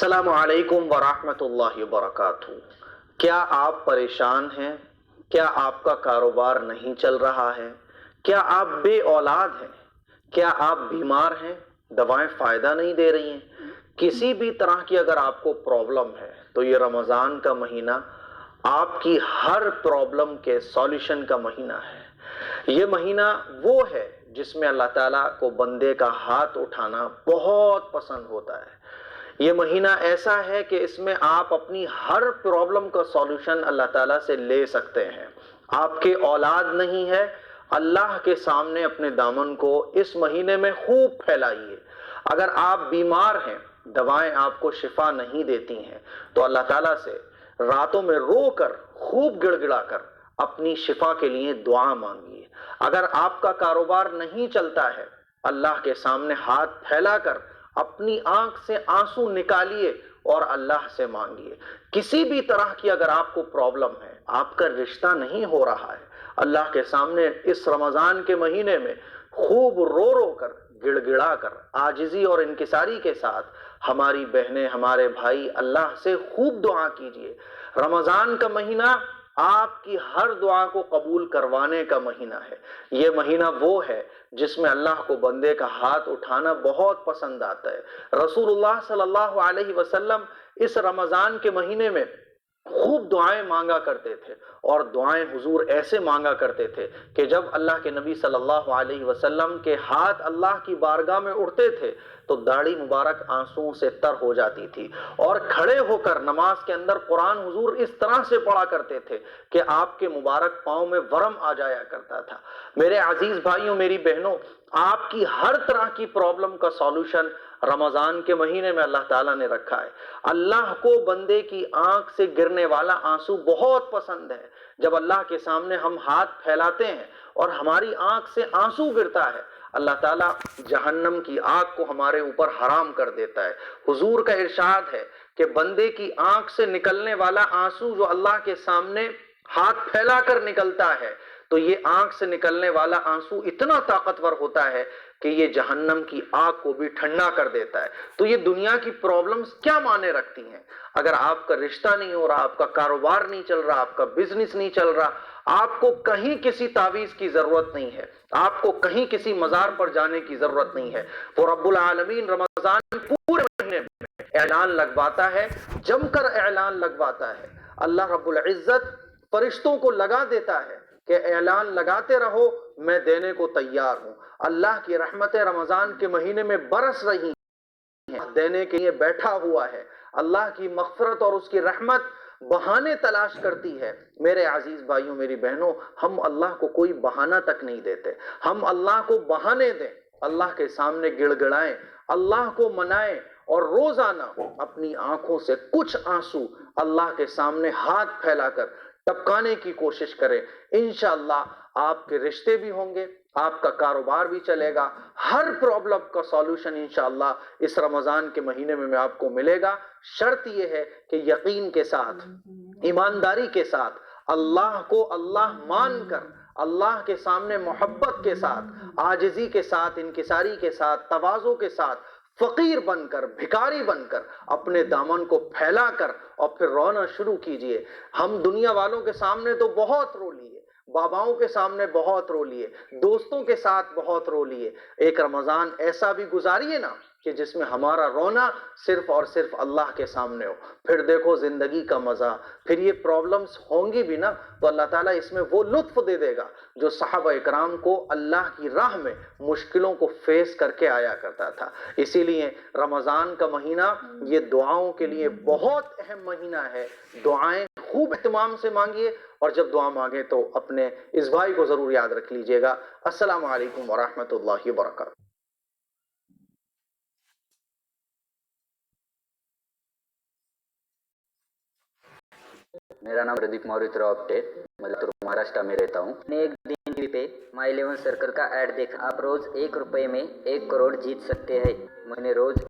अस्सलामु अलैकुम वरहमतुल्लाहि वबरकातुहू। क्या आप परेशान हैं? क्या आपका कारोबार नहीं चल रहा है? क्या आप बे औलाद हैं? क्या आप बीमार हैं? दवाएं फ़ायदा नहीं दे रही हैं? किसी भी तरह की अगर आपको प्रॉब्लम है तो ये रमज़ान का महीना आपकी हर प्रॉब्लम के सॉल्यूशन का महीना है। ये महीना वो है जिसमें अल्लाह ताला को बंदे का हाथ उठाना बहुत पसंद होता है। ये महीना ऐसा है कि इसमें आप अपनी हर प्रॉब्लम का सॉल्यूशन अल्लाह ताला से ले सकते हैं। आपके औलाद नहीं है, अल्लाह के सामने अपने दामन को इस महीने में खूब फैलाइए। अगर आप बीमार हैं, दवाएं आपको शिफा नहीं देती हैं, तो अल्लाह ताला से रातों में रो कर खूब गिड़गिड़ा कर अपनी शिफा के लिए दुआ मांगिए। अगर आपका कारोबार नहीं चलता है, अल्लाह के सामने हाथ फैलाकर अपनी आंख से आंसू निकालिए और अल्लाह से मांगिए। किसी भी तरह की अगर आपको प्रॉब्लम है, आपका रिश्ता नहीं हो रहा है, अल्लाह के सामने इस रमजान के महीने में खूब रो रो कर गिड़गिड़ा कर आजिजी और इनकिसारी के साथ हमारी बहनें, हमारे भाई अल्लाह से खूब दुआ कीजिए। रमजान का महीना आपकी हर दुआ को कबूल करवाने का महीना है। ये महीना वो है जिसमें अल्लाह को बंदे का हाथ उठाना बहुत पसंद आता है। रसूलुल्लाह सल्लल्लाहु अलैहि वसल्लम इस रमजान के महीने में खूब दुआएं मांगा करते थे और दुआएं हुजूर ऐसे मांगा करते थे कि जब अल्लाह के नबी सल्लल्लाहु अलैहि वसल्लम के हाथ अल्लाह की बारगाह में उठते थे तो दाढ़ी मुबारक आंसुओं से तर हो जाती थी और खड़े होकर नमाज के अंदर कुरान हुजूर इस तरह से पढ़ा करते थे कि आपके मुबारक पांव में वरम आ जाया करता था। मेरे अजीज भाइयों, मेरी बहनों, आपकी हर तरह की प्रॉब्लम का सॉल्यूशन रमजान के महीने में अल्लाह ताला ने रखा है। अल्लाह को बंदे की आंख से गिरने वाला आंसू बहुत पसंद है। जब अल्लाह के सामने हम हाथ फैलाते हैं और हमारी आंख से आंसू गिरता है, अल्लाह ताला जहन्नम की आग को हमारे ऊपर हराम कर देता है। हुजूर का इरशाद है कि बंदे की आंख से निकलने वाला आंसू जो अल्लाह के सामने हाथ फैलाकर निकलता है, तो ये आंख से निकलने वाला आंसू इतना ताकतवर होता है कि ये जहन्नम की आग को भी ठंडा कर देता है। तो ये दुनिया की प्रॉब्लम्स क्या माने रखती हैं? अगर आपका रिश्ता नहीं हो रहा, आपका कारोबार नहीं चल रहा, आपका बिजनेस नहीं चल रहा, आपको कहीं किसी तावीज की जरूरत नहीं है, आपको कहीं किसी मजार पर जाने की जरूरत नहीं है। वो रब्बुल आलमीन रमजान पूरे महीने में ऐलान लगवाता है, जमकर ऐलान लगवाता है। अल्लाह रब्बुल इज्जत फरिश्तों को लगा देता है कि ऐलान लगाते रहो, मैं देने को तैयार हूं। अल्लाह की रहमतें रमजान के महीने में बरस रही हैं, देने के लिए बैठा हुआ है। अल्लाह की मग़फ़िरत और उसकी रहमत बहाने तलाश करती है। मेरे अजीज भाइयों, मेरी बहनों, हम अल्लाह को कोई बहाना तक नहीं देते। हम अल्लाह को बहाने दें, अल्लाह के सामने गिड़गिड़ाएं, अल्लाह को मनाएं और रोजाना अपनी आंखों से कुछ आंसू अल्लाह के सामने हाथ फैलाकर टपकाने की कोशिश करें। इंशाअल्लाह आपके रिश्ते भी होंगे, आपका कारोबार भी चलेगा, हर प्रॉब्लम का सॉल्यूशन इंशाअल्लाह इस रमजान के महीने में आपको मिलेगा। शर्त यह है कि यकीन के साथ, ईमानदारी के साथ, अल्लाह को अल्लाह मानकर, अल्लाह के सामने मोहब्बत के साथ, आजिजी के साथ, इनकिसारी के साथ, तवाज़ु के साथ, फकीर बनकर, भिखारी बनकर अपने दामन को फैलाकर और फिर रोना शुरू कीजिए। हम दुनिया वालों के सामने तो बहुत रो लिए, बाबाओं के सामने बहुत रो लिए, दोस्तों के साथ बहुत रो लिए। एक रमजान ऐसा भी गुजारिए ना कि जिसमें हमारा रोना सिर्फ और सिर्फ अल्लाह के सामने हो। फिर देखो जिंदगी का मजा। फिर ये प्रॉब्लम्स होंगी भी ना तो अल्लाह ताला इसमें वो लुत्फ दे देगा जो सहाबा इकराम को अल्लाह की राह में मुश्किलों को फेस करके आया करता था। इसीलिए रमजान का महीना ये दुआओं के लिए बहुत अहम महीना है। दुआएं खूब इत्मीनान से मांगिए और जब दुआ मांगे तो अपने इस भाई को जरूर याद रख लीजिएगा। अस्सलामु अलैकुम वरहमतुल्लाहि वबरकातुहू। मेरा नाम प्रदीप मौर्य आपटे, मैं महाराष्ट्र में रहता हूँ। मैंने एक दिन टीवी पे माई इलेवन सर्कल का ऐड देखा। आप रोज 1 रुपए में 1 करोड़ जीत सकते हैं। मैंने रोज